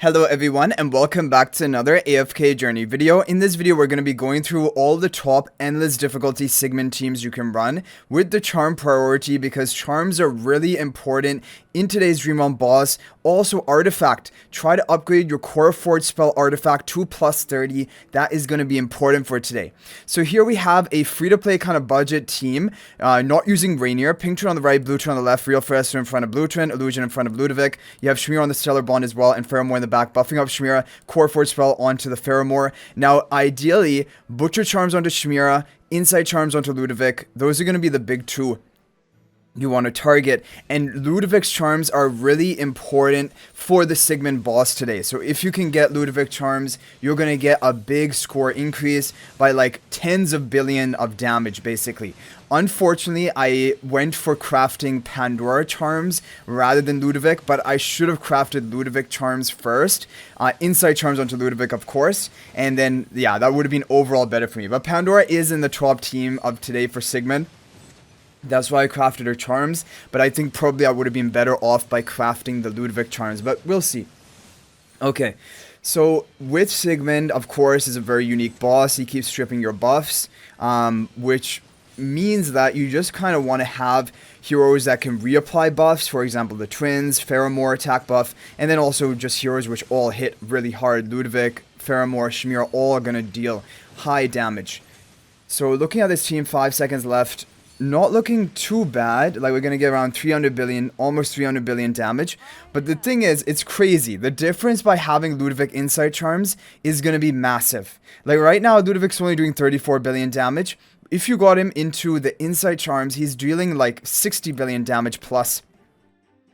Hello everyone and welcome back to another AFK journey video. In this video we're going to be going through all the top endless difficulty Sigmund teams you can run with the charm priority because charms are really important in today's Dream On boss. Also artifact, try to upgrade your core forge spell artifact to plus 30. That is going to be important for today. So here we have a free to play kind of budget team, not using Rainier, pink twin on the right, blue twin on the left, real Fresser in front of blue twin, illusion in front of Ludovic. You have Shmir on the stellar bond as well and Faramor in the back, buffing up Shmira, core forge spell onto the Faramor. Now, ideally, butcher charms onto Shmira, insight charms onto Ludovic. Those are going to be the big two you want to target, and Ludovic's charms are really important for the Sigmund boss today. So if you can get Ludovic charms, you're going to get a big score increase by like tens of billion of damage basically. Unfortunately, I went for crafting Pandora charms rather than Ludovic, but I should have crafted Ludovic charms first. Insight charms onto Ludovic, of course, and then yeah, that would have been overall better for me. But Pandora is in the top team of today for Sigmund. That's why I crafted her charms, but I think probably I would have been better off by crafting the Ludovic charms, but we'll see. Okay, so with Sigmund, of course, is a very unique boss. He keeps stripping your buffs, which means that you just kind of want to have heroes that can reapply buffs, for example, the twins, Faramor attack buff, and then also just heroes which all hit really hard. Ludovic, Faramor, Shmir, all are going to deal high damage. So looking at this team, 5 seconds left. Not looking too bad. Like, we're going to get around 300 billion, almost 300 billion damage. But the thing is, it's crazy. The difference by having Ludovic Insight Charms is going to be massive. Like, right now, Ludovic's only doing 34 billion damage. If you got him into the Insight Charms, he's dealing like 60 billion damage plus.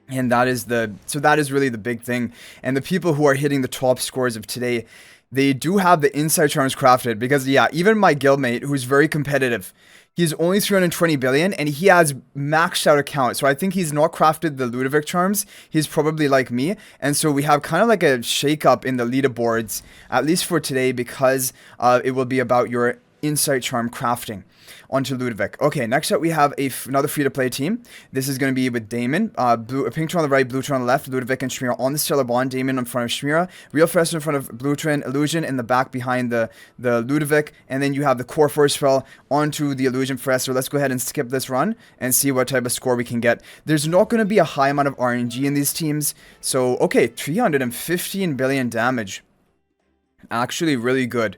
And that is really the big thing. And the people who are hitting the top scores of today, they do have the Insight Charms crafted. Because, yeah, even my guildmate, who's very competitive, he's only 320 billion and he has maxed out account. So I think he's not crafted the Ludovic charms. He's probably like me. And so we have kind of like a shake up in the leaderboards, at least for today, because it will be about your insight charm crafting onto Ludovic. Okay, next up we have another free-to-play team. This is going to be with Daimon, pink twin on the right, blue twin on the left, Ludovic and Shmira on the stellar bond, Daimon in front of Shmira, real Fresser in front of blue twin, illusion in the back behind the Ludovic, and then you have the core force spell onto the illusion Fresser. Let's go ahead and skip this run and see what type of score we can get. There's not going to be a high amount of RNG in these teams, so okay, 315 billion damage. Actually really good.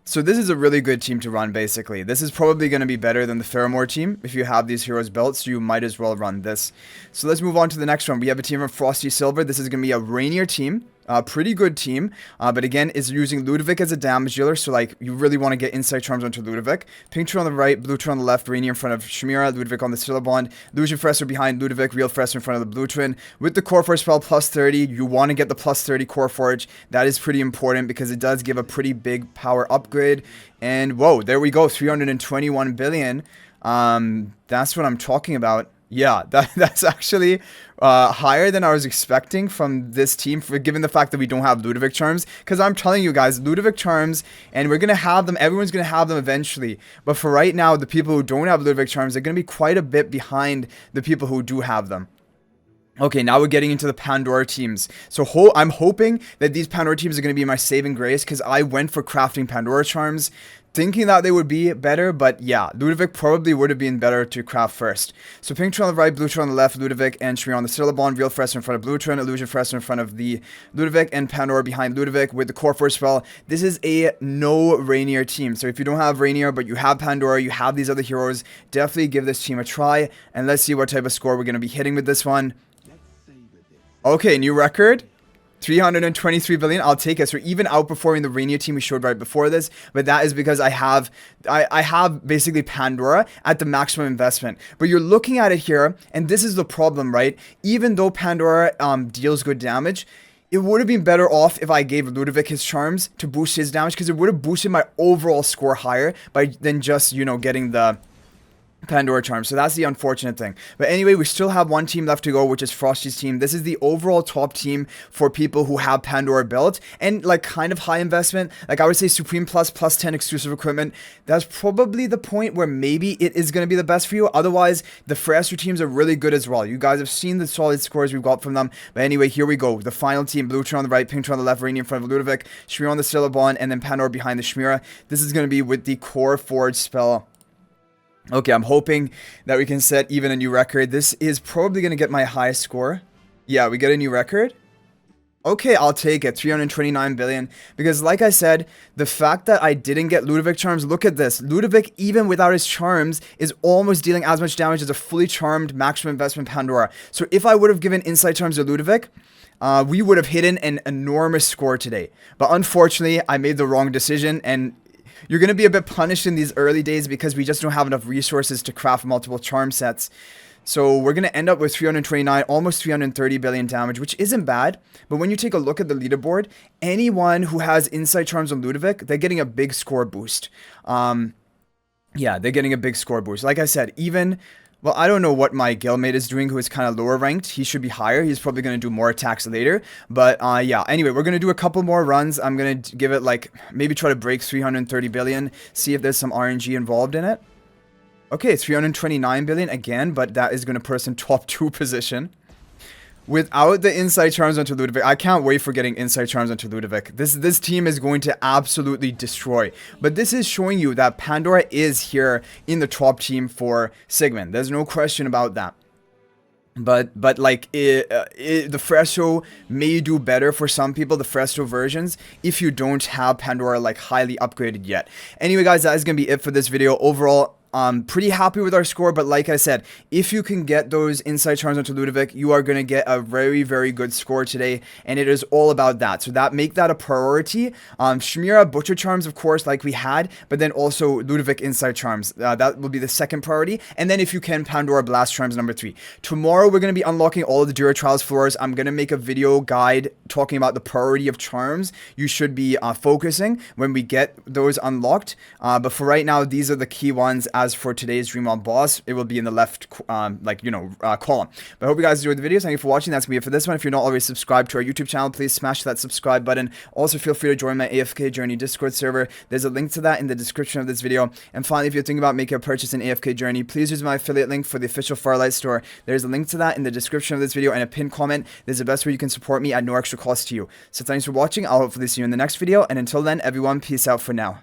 So this is a really good team to run, basically. This is probably going to be better than the Faramor team if you have these heroes built, so you might as well run this. So let's move on to the next one. We have a team of Frosty Silver. This is going to be a Rainier team. Pretty good team, but again, is using Ludovic as a damage dealer, so like, you really want to get insight charms onto Ludovic. Pink twin on the right, blue twin on the left, Rainier in front of Shmira, Ludovic on the stellar bond, illusion Fresser behind Ludovic, real Fresser in front of the blue twin. With the core forge spell plus 30, you want to get the plus 30 core forge. That is pretty important because it does give a pretty big power upgrade. And whoa, there we go, 321 billion. That's what I'm talking about. Yeah, that's actually higher than I was expecting from this team, given the fact that we don't have Ludovic charms. Because I'm telling you guys, Ludovic charms, and we're going to have them, everyone's going to have them eventually. But for right now, the people who don't have Ludovic charms, they're going to be quite a bit behind the people who do have them. Okay, now we're getting into the Pandora teams. So I'm hoping that these Pandora teams are going to be my saving grace, because I went for crafting Pandora charms, thinking that they would be better, but yeah, Ludovic probably would have been better to craft first. So pink twin on the right, blue twin on the left, Ludovic and Shmir on the stellar bond, real Fresser in front of blue twin, illusion Fresser in front of the Ludovic, and Pandora behind Ludovic with the core force spell. This is a no Rainier team. So if you don't have Rainier, but you have Pandora, you have these other heroes, definitely give this team a try, and let's see what type of score we're going to be hitting with this one. Okay, new record. 323 billion, I'll take it. So even outperforming the Rainier team we showed right before this, but that is because I have basically Pandora at the maximum investment. But you're looking at it here, and this is the problem, right? Even though Pandora deals good damage, it would have been better off if I gave Ludovic his charms to boost his damage, because it would have boosted my overall score higher than just, you know, getting the Pandora charm. So that's the unfortunate thing. But anyway, we still have one team left to go, which is Frosty's team. This is the overall top team for people who have Pandora built and like kind of high investment. Like I would say Supreme Plus plus 10 exclusive equipment. That's probably the point where maybe it is going to be the best for you. Otherwise, the Fraster teams are really good as well. You guys have seen the solid scores we've got from them. But anyway, here we go. The final team, Blue Turn on the right, Pink Turn on the left, Rainy in front of Ludovic, Shmira on the Stillabon, and then Pandora behind the Shmira. This is going to be with the Core Forge spell. Okay, I'm hoping that we can set even a new record. This is probably going to get my highest score. Yeah, we get a new record. Okay, I'll take it. 329 billion. Because like I said, the fact that I didn't get Ludovic charms, look at this. Ludovic, even without his charms, is almost dealing as much damage as a fully charmed maximum investment Pandora. So if I would have given insight charms to Ludovic, we would have hidden an enormous score today. But unfortunately, I made the wrong decision, and you're going to be a bit punished in these early days because we just don't have enough resources to craft multiple charm sets. So we're going to end up with 329, almost 330 billion damage, which isn't bad. But when you take a look at the leaderboard, anyone who has Insight Charms on Ludovic, they're getting a big score boost. Yeah, they're getting a big score boost. Like I said, even... Well, I don't know what my guildmate is doing who is kind of lower ranked. He should be higher. He's probably going to do more attacks later. But yeah, anyway, we're going to do a couple more runs. I'm going to give it like, maybe try to break 330 billion. See if there's some RNG involved in it. Okay, 329 billion again, but that is going to put us in top 2 position. Without the Insight Charms onto Ludovic, I can't wait for getting Insight Charms onto Ludovic. This team is going to absolutely destroy. But this is showing you that Pandora is here in the top team for Sigmund. There's no question about that. But like, the Fresto may do better for some people, the Fresto versions, if you don't have Pandora like highly upgraded yet. Anyway, guys, that is going to be it for this video. Overall, pretty happy with our score, but like I said, if you can get those Insight Charms onto Ludovic, you are going to get a very, very good score today, and it is all about that. So make that a priority. Shmira, Butcher Charms, of course, like we had, but then also Ludovic Insight Charms. That will be the second priority, and then if you can, Pandora Blast Charms number 3. Tomorrow, we're going to be unlocking all of the Dura Trials floors. I'm going to make a video guide talking about the priority of charms you should be focusing when we get those unlocked. But for right now, these are the key ones. As for today's Dream On Boss, it will be in the left, column. But I hope you guys enjoyed the video. Thank you for watching. That's going to be it for this one. If you're not already subscribed to our YouTube channel, please smash that subscribe button. Also, feel free to join my AFK Journey Discord server. There's a link to that in the description of this video. And finally, if you're thinking about making a purchase in AFK Journey, please use my affiliate link for the official Farlight store. There's a link to that in the description of this video and a pinned comment. There's the best way you can support me at no extra cost to you. So thanks for watching. I'll hopefully see you in the next video. And until then, everyone, peace out for now.